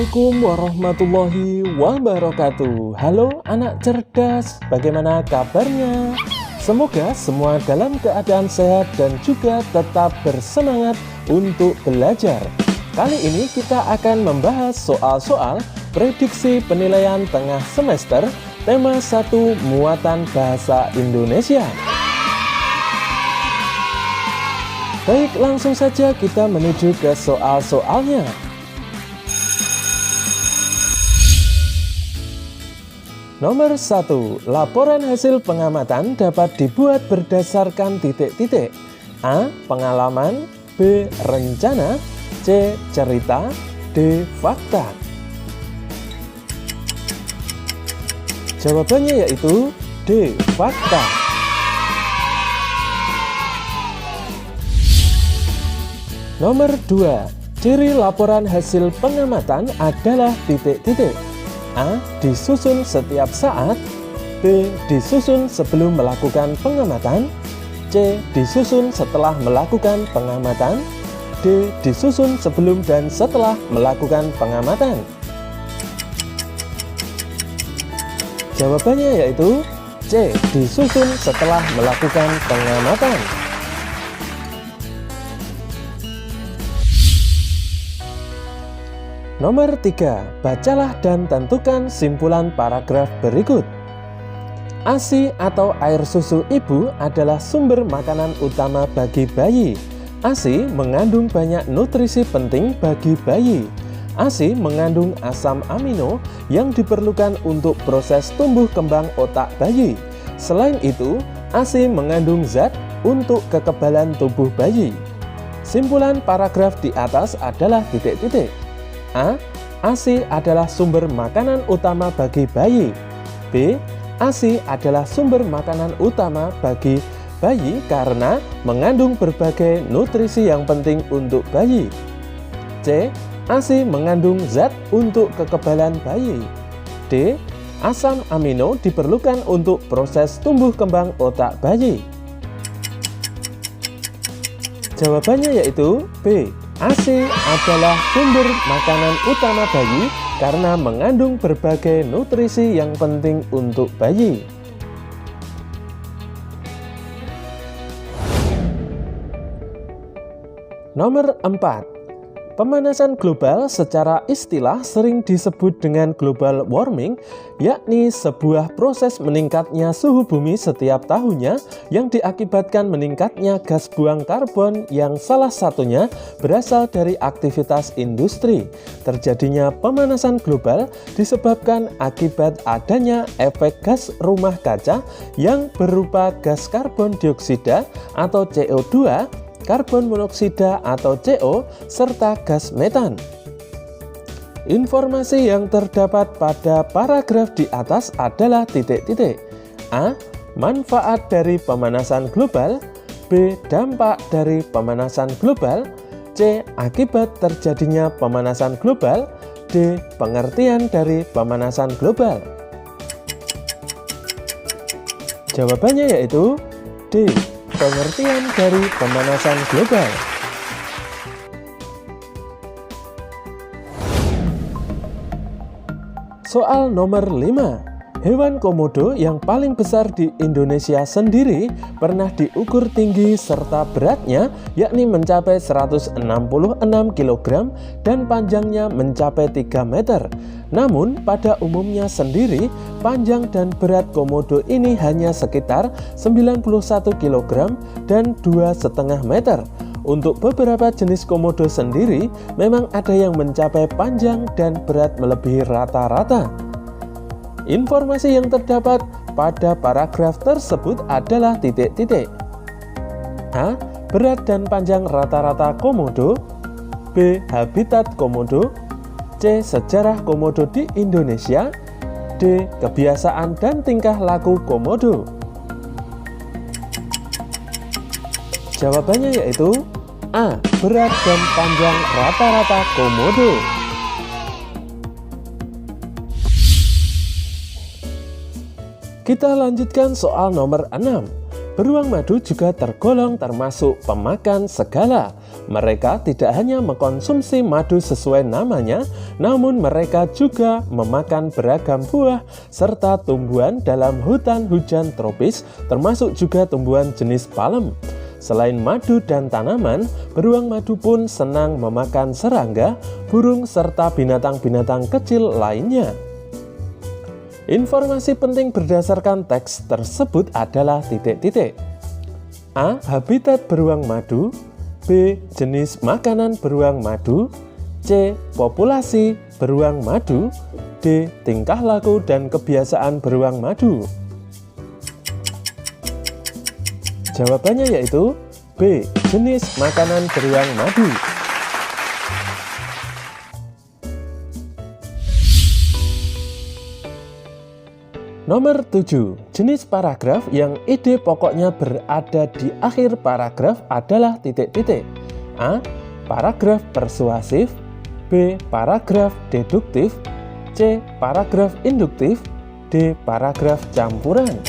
Assalamualaikum warahmatullahi wabarakatuh. Halo anak cerdas, bagaimana kabarnya? Semoga semua dalam keadaan sehat dan juga tetap bersemangat untuk belajar. Kali ini kita akan membahas soal-soal prediksi penilaian tengah semester tema 1 muatan bahasa Indonesia. Baik, langsung saja kita menuju ke soal-soalnya. Nomor 1. Laporan hasil pengamatan dapat dibuat berdasarkan titik-titik. A. Pengalaman. B. Rencana. C. Cerita. D. Fakta. Jawabannya yaitu D. Fakta. Nomor 2. Ciri laporan hasil pengamatan adalah titik-titik. A. Disusun setiap saat. B. Disusun sebelum melakukan pengamatan. C. Disusun setelah melakukan pengamatan. D. Disusun sebelum dan setelah melakukan pengamatan. Jawabannya yaitu C. Disusun setelah melakukan pengamatan. Nomor 3. Bacalah dan tentukan simpulan paragraf berikut. ASI atau air susu ibu adalah sumber makanan utama bagi bayi. ASI mengandung banyak nutrisi penting bagi bayi. ASI mengandung asam amino yang diperlukan untuk proses tumbuh kembang otak bayi. Selain itu, ASI mengandung zat untuk kekebalan tubuh bayi. Simpulan paragraf di atas adalah titik-titik. A. ASI adalah sumber makanan utama bagi bayi. B. ASI adalah sumber makanan utama bagi bayi karena mengandung berbagai nutrisi yang penting untuk bayi. C. ASI mengandung zat untuk kekebalan bayi. D. Asam amino diperlukan untuk proses tumbuh kembang otak bayi. Jawabannya yaitu B. ASI adalah sumber makanan utama bayi karena mengandung berbagai nutrisi yang penting untuk bayi. Nomor 4. Pemanasan global secara istilah sering disebut dengan global warming, yakni sebuah proses meningkatnya suhu bumi setiap tahunnya yang diakibatkan meningkatnya gas buang karbon yang salah satunya berasal dari aktivitas industri. Terjadinya pemanasan global disebabkan akibat adanya efek gas rumah kaca yang berupa gas karbon dioksida atau CO2, karbon monoksida atau CO, serta gas metan. Informasi yang terdapat pada paragraf di atas adalah titik-titik. A. Manfaat dari pemanasan global. B. Dampak dari pemanasan global. C. Akibat terjadinya pemanasan global. D. Pengertian dari pemanasan global. Jawabannya yaitu D. Pengertian dari pemanasan global. Soal nomor 5. Hewan komodo yang paling besar di Indonesia sendiri pernah diukur tinggi serta beratnya yakni mencapai 166 kg dan panjangnya mencapai 3 meter. Namun pada umumnya sendiri panjang dan berat komodo ini hanya sekitar 91 kg dan 2,5 meter. Untuk beberapa jenis komodo sendiri memang ada yang mencapai panjang dan berat melebihi rata-rata. Informasi yang terdapat pada paragraf tersebut adalah titik-titik. A. Berat dan panjang rata-rata komodo. B. Habitat komodo. C. Sejarah komodo di Indonesia. D. Kebiasaan dan tingkah laku komodo. Jawabannya yaitu A. Berat dan panjang rata-rata komodo. Kita lanjutkan soal nomor 6. Beruang madu juga tergolong termasuk pemakan segala. Mereka tidak hanya mengkonsumsi madu sesuai namanya, namun mereka juga memakan beragam buah serta tumbuhan dalam hutan hujan tropis, termasuk juga tumbuhan jenis palem. Selain madu dan tanaman, beruang madu pun senang memakan serangga, burung, serta binatang-binatang kecil lainnya. Informasi penting berdasarkan teks tersebut adalah titik-titik. A. Habitat beruang madu. B. Jenis makanan beruang madu. C. Populasi beruang madu. D. Tingkah laku dan kebiasaan beruang madu. Jawabannya yaitu B. Jenis makanan beruang madu. Nomor 7. Jenis paragraf yang ide pokoknya berada di akhir paragraf adalah titik-titik. A. Paragraf persuasif. B. Paragraf deduktif. C. Paragraf induktif. D. Paragraf campuran.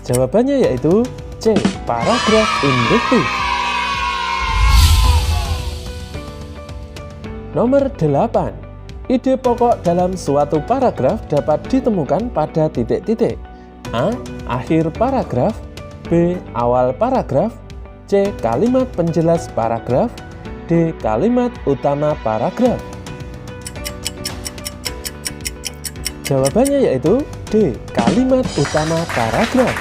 Jawabannya yaitu C. Paragraf induktif. Nomor 8. Ide pokok dalam suatu paragraf dapat ditemukan pada titik-titik. A. Akhir paragraf. B. Awal paragraf. C. Kalimat penjelas paragraf. D. Kalimat utama paragraf. Jawabannya yaitu D. Kalimat utama paragraf.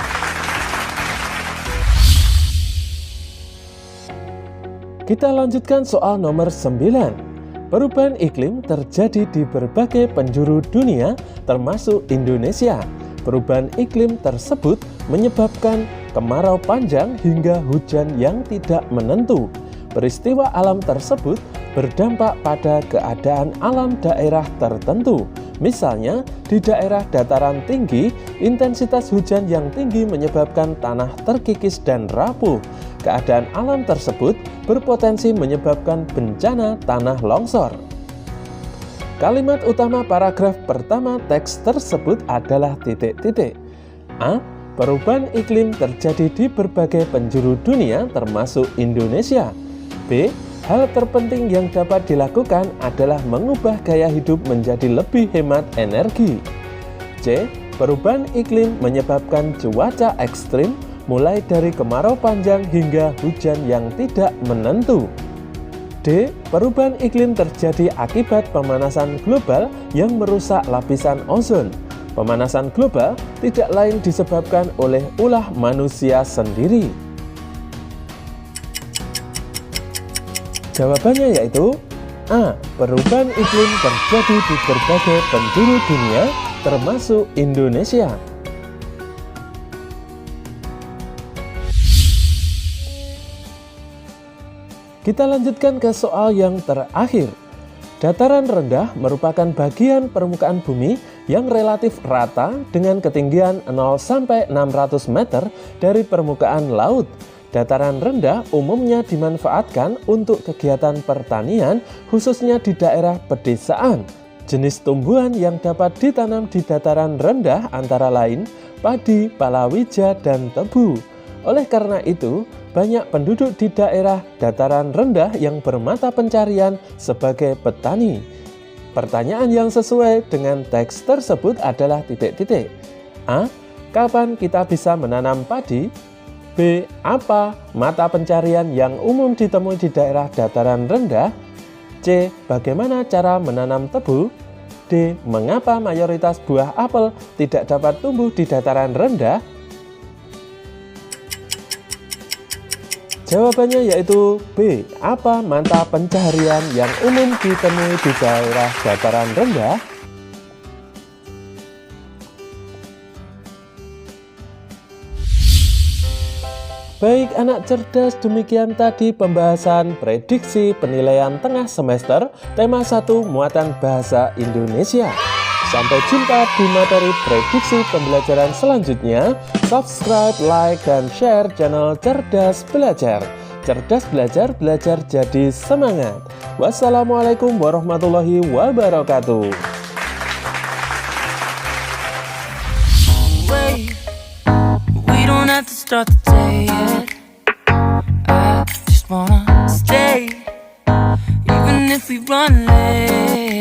Kita lanjutkan soal nomor 9. Perubahan iklim terjadi di berbagai penjuru dunia, termasuk Indonesia. Perubahan iklim tersebut menyebabkan kemarau panjang hingga hujan yang tidak menentu. Peristiwa alam tersebut berdampak pada keadaan alam daerah tertentu. Misalnya, di daerah dataran tinggi, intensitas hujan yang tinggi menyebabkan tanah terkikis dan rapuh. Keadaan alam tersebut berpotensi menyebabkan bencana tanah longsor. Kalimat utama paragraf pertama teks tersebut adalah titik-titik. A. Perubahan iklim terjadi di berbagai penjuru dunia termasuk Indonesia. B. Hal terpenting yang dapat dilakukan adalah mengubah gaya hidup menjadi lebih hemat energi. C. Perubahan iklim menyebabkan cuaca ekstrim, mulai dari kemarau panjang hingga hujan yang tidak menentu. D. Perubahan iklim terjadi akibat pemanasan global yang merusak lapisan ozon. Pemanasan global tidak lain disebabkan oleh ulah manusia sendiri. Jawabannya yaitu A. Perubahan iklim terjadi di berbagai penjuru dunia, termasuk Indonesia. Kita lanjutkan ke soal yang terakhir. Dataran rendah merupakan bagian permukaan bumi yang relatif rata dengan ketinggian 0 sampai 600 meter dari permukaan laut. Dataran rendah umumnya dimanfaatkan untuk kegiatan pertanian, khususnya di daerah pedesaan. Jenis tumbuhan yang dapat ditanam di dataran rendah antara lain padi, palawija, dan tebu. Oleh karena itu, banyak penduduk di daerah dataran rendah yang bermata pencarian sebagai petani. Pertanyaan yang sesuai dengan teks tersebut adalah titik-titik. A. Kapan kita bisa menanam padi? B. Apa mata pencarian yang umum ditemui di daerah dataran rendah? C. Bagaimana cara menanam tebu? D. Mengapa mayoritas buah apel tidak dapat tumbuh di dataran rendah? Jawabannya yaitu B. Apa mata pencaharian yang umum ditemui di daerah dataran rendah? Baik anak cerdas, demikian tadi pembahasan prediksi penilaian tengah semester tema 1 muatan bahasa Indonesia. Sampai jumpa di materi prediksi pembelajaran selanjutnya. Subscribe, like, dan share channel Cerdas Belajar. Cerdas belajar, belajar jadi semangat. Wassalamualaikum warahmatullahi wabarakatuh. have to start the day yet. I just wanna stay, even if we run late.